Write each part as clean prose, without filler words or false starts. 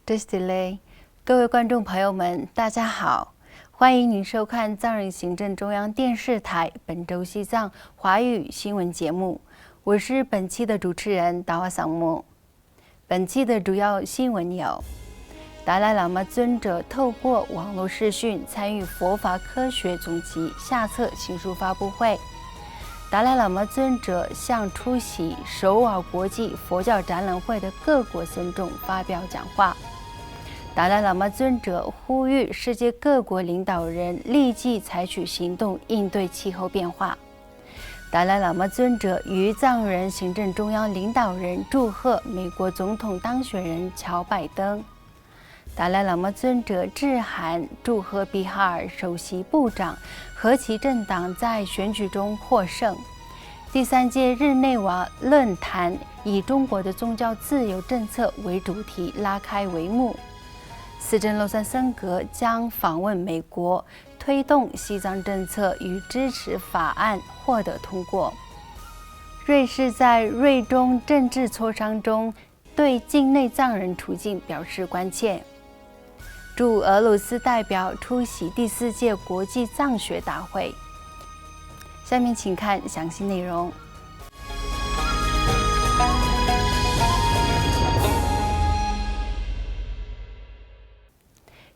Disdelay， 各位观众朋友们，大家好，欢迎您收看藏人行政中央电视台本周西藏华语新闻节目，我是本期的主持人达瓦桑木。本期的主要新闻有：达赖喇嘛尊者透过网络视讯参与佛法科学总集下册新书发布会；达赖喇嘛尊者向出席首尔国际佛教展览会的各国僧众发表讲话；达赖喇嘛尊者呼吁世界各国领导人立即采取行动应对气候变化；达赖喇嘛尊者与藏人行政中央领导人祝贺美国总统当选人乔拜登；达赖喇嘛尊者致函祝贺比哈尔首席部长和其政党在选举中获胜。第3届日内瓦论坛以中国的宗教自由政策为主题拉开帷幕。司政洛桑森格将访问美国，推动西藏政策与支持法案获得通过。瑞士在瑞中政治磋商中对境内藏人处境表示关切。驻俄罗斯代表出席第4届国际藏学大会。下面请看详细内容。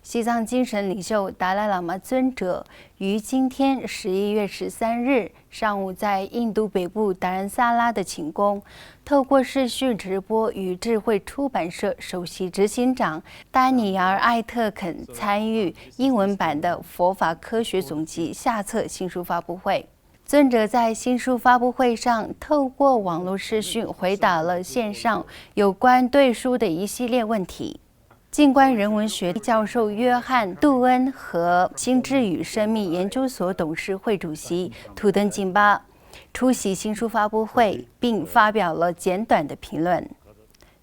西藏精神领袖达赖喇嘛尊者于今天11月13日上午在印度北部达兰萨拉的寝宫，透过视讯直播与智慧出版社首席执行长丹尼尔·艾特肯参与英文版的佛法科学总集下册新书发布会。尊者在新书发布会上透过网络视讯回答了线上有关对书的一系列问题。静观人文学教授约翰·杜恩和新智语生命研究所董事会主席图登金巴出席新书发布会，并发表了简短的评论。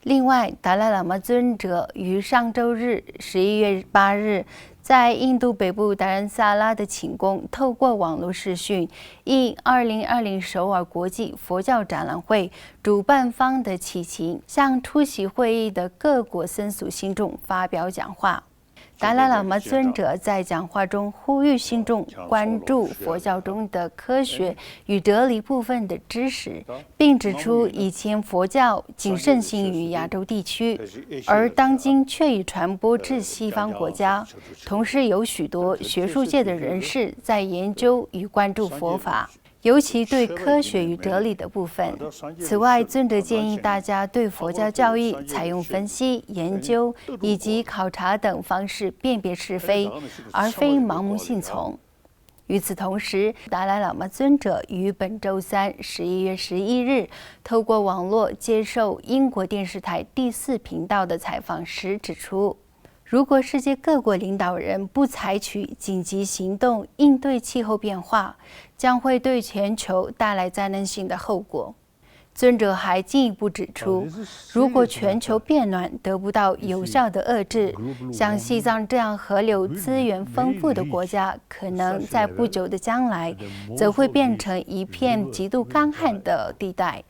另外，达赖喇嘛尊者于上周日11月8日在印度北部达兰萨拉的寝宫，透过网络视讯，应2020首尔国际佛教展览会主办方的祈请，向出席会议的各国僧俗信众发表讲话。达赖喇嘛尊者在讲话中呼吁信众关注佛教中的科学与哲理部分的知识，并指出以前佛教仅盛行于亚洲地区，而当今却已传播至西方国家，同时有许多学术界的人士在研究与关注佛法，尤其对科学与哲理的部分。此外，尊者建议大家对佛教教义采用分析、研究以及考察等方式辨别是非，而非盲目信从。与此同时，达赖喇嘛尊者于本周三11月11日透过网络接受英国电视台第4频道的采访时指出，如果世界各国领导人不采取紧急行动应对气候变化，将会对全球带来灾难性的后果。尊者还进一步指出，如果全球变暖得不到有效的遏制，像西藏这样河流资源丰富的国家，可能在不久的将来则会变成一片极度干旱的地带。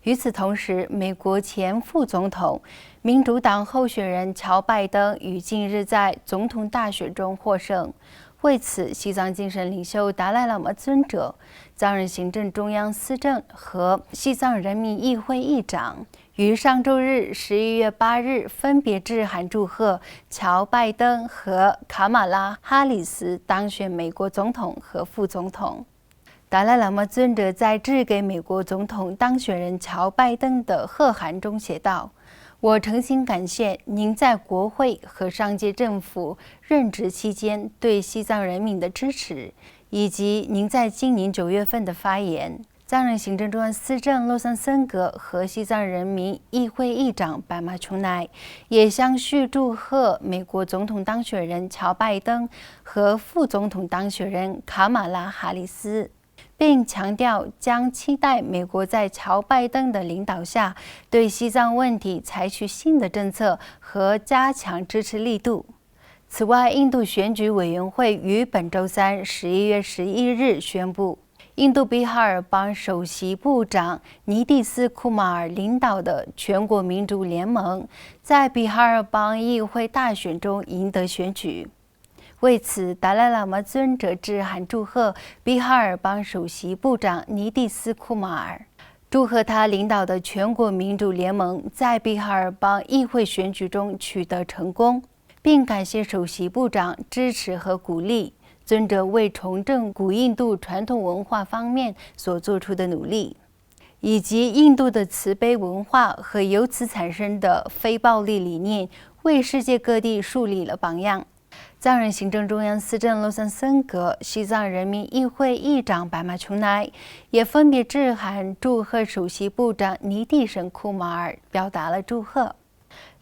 与此同时，美国前副总统、民主党候选人乔拜登于近日在总统大选中获胜。为此，西藏精神领袖达赖喇嘛尊者、藏人行政中央司政和西藏人民议会议长于上周日11月8日分别致函祝贺乔拜登和卡马拉·哈里斯当选美国总统和副总统。达赖喇嘛尊者在致给美国总统当选人乔拜登的贺函中写道：“我诚心感谢您在国会和上届政府任职期间对西藏人民的支持，以及您在今年9月份的发言。”藏人行政中央司政洛桑森格和西藏人民议会议长白马琼奈也相续祝贺美国总统当选人乔拜登和副总统当选人卡马拉·哈里斯，并强调将期待美国在乔拜登的领导下对西藏问题采取新的政策和加强支持力度。此外，印度选举委员会于本周三11月11日宣布，印度比哈尔邦首席部长尼蒂斯·库马尔领导的全国民主联盟在比哈尔邦议会大选中赢得选举。为此，达赖喇嘛尊者致函祝贺比哈尔邦首席部长尼蒂斯·库马尔，祝贺他领导的全国民主联盟在比哈尔邦议会选举中取得成功，并感谢首席部长支持和鼓励尊者为重振古印度传统文化方面所做出的努力，以及印度的慈悲文化和由此产生的非暴力理念，为世界各地树立了榜样。藏人行政中央司政洛桑森格、西藏人民议会议长白马琼乃也分别致函祝贺首席部长尼蒂什·库马尔，表达了祝贺。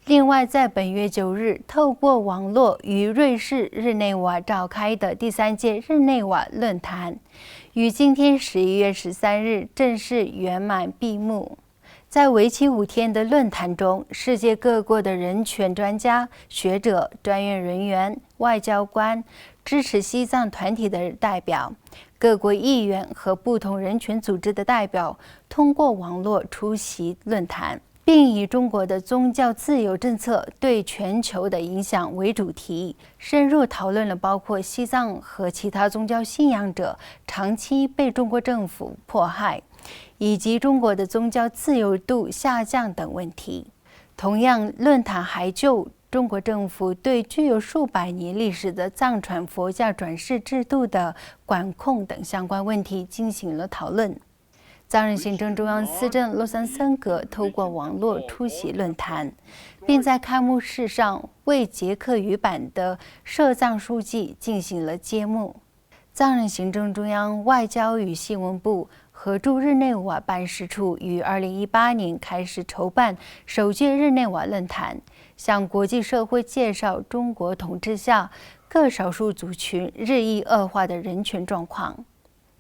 另外，在本月9日，透过网络于瑞士日内瓦召开的第3届日内瓦论坛，于今天11月13日正式圆满闭幕。在为期5天的论坛中，世界各国的人权专家、学者、专业人员、外交官、支持西藏团体的代表、各国议员和不同人权组织的代表通过网络出席论坛，并以中国的宗教自由政策对全球的影响为主题，深入讨论了包括西藏和其他宗教信仰者长期被中国政府迫害，以及中国的宗教自由度下降等问题。同样，论坛还就中国政府对具有数百年历史的藏传佛教转世制度的管控等相关问题进行了讨论。藏人行政中央司政洛桑森格透过网络出席论坛，并在开幕式上为捷克语版的摄藏书记进行了揭幕。藏人行政中央外交与新闻部合驻日内瓦办事处于2018年开始筹办首届日内瓦论坛，向国际社会介绍中国统治下各少数族群日益恶化的人权状况。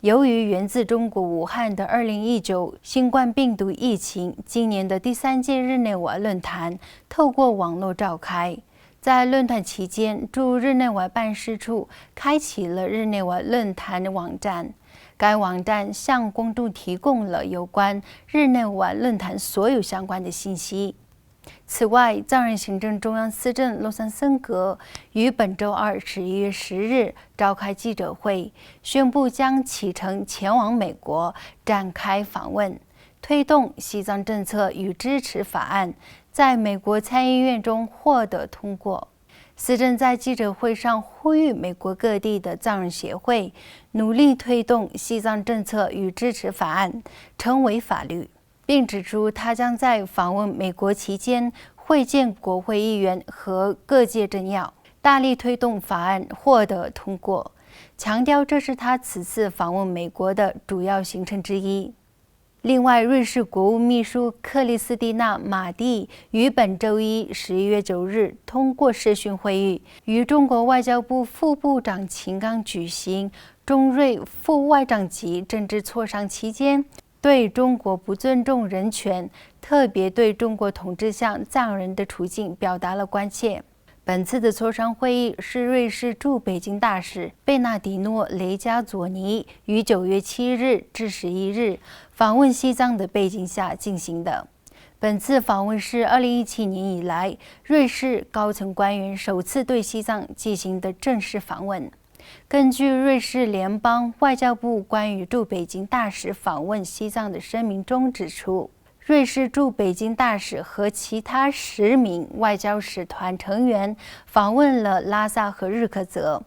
由于源自中国武汉的2019新冠病毒疫情，今年的第3届日内瓦论坛透过网络召开。在论坛期间，驻日内瓦办事处开启了日内瓦论坛的网站，该网站向公众提供了有关日内瓦论坛所有相关的信息。此外，藏人行政中央司政洛桑森格于本周二11月10日召开记者会，宣布将启程前往美国展开访问，推动西藏政策与支持法案在美国参议院中获得通过。司政在记者会上呼吁美国各地的藏人协会努力推动西藏政策与支持法案成为法律，并指出他将在访问美国期间会见国会议员和各界政要，大力推动法案获得通过，强调这是他此次访问美国的主要行程之一。另外，瑞士国务秘书克里斯蒂娜·马蒂于本周一11月9日通过视讯会议，与中国外交部副部长秦刚举行中瑞副外长级政治磋商期间，对中国不尊重人权，特别对中国统治下藏人的处境表达了关切。本次的磋商会议是瑞士驻北京大使贝纳迪诺·雷加佐尼于9月7日至11日访问西藏的背景下进行的。本次访问是2017年以来瑞士高层官员首次对西藏进行的正式访问。根据瑞士联邦外交部关于驻北京大使访问西藏的声明中指出，瑞士驻北京大使和其他10名外交使团成员访问了拉萨和日喀则，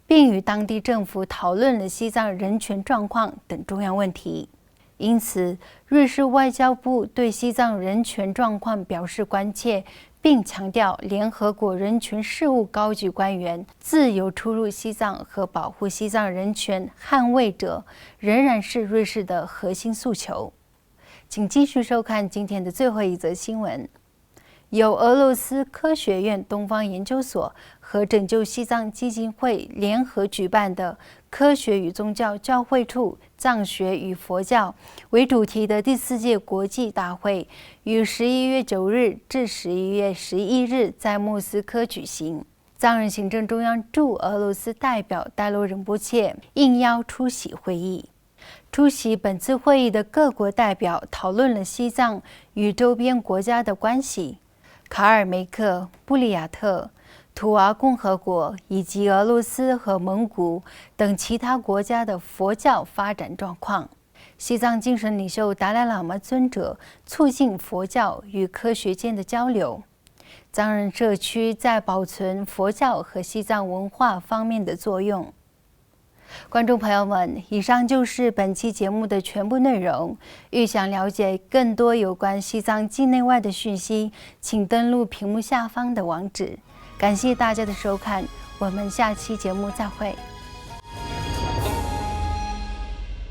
并与当地政府讨论了西藏人权状况等重要问题。因此，瑞士外交部对西藏人权状况表示关切，并强调联合国人权事务高级官员自由出入西藏和保护西藏人权捍卫者仍然是瑞士的核心诉求。请继续收看今天的最后一则新闻。由俄罗斯科学院东方研究所和拯救西藏基金会联合举办的科学与宗教交汇处藏学与佛教为主题的第4届国际大会，于11月9日至11月11日在莫斯科举行。藏人行政中央驻俄罗斯代表戴罗仁波切应邀出席会议。出席本次会议的各国代表讨论了西藏与周边国家的关系、卡尔梅克、布里亚特、土娃共和国以及俄罗斯和蒙古等其他国家的佛教发展状况。西藏精神领袖达赖喇嘛尊者促进佛教与科学间的交流，藏人社区在保存佛教和西藏文化方面的作用。观众朋友们，以上就是本期节目的全部内容。欲想了解更多有关西藏境内外的讯息，请登录屏幕下方的网址。感谢大家的收看，我们下期节目再会。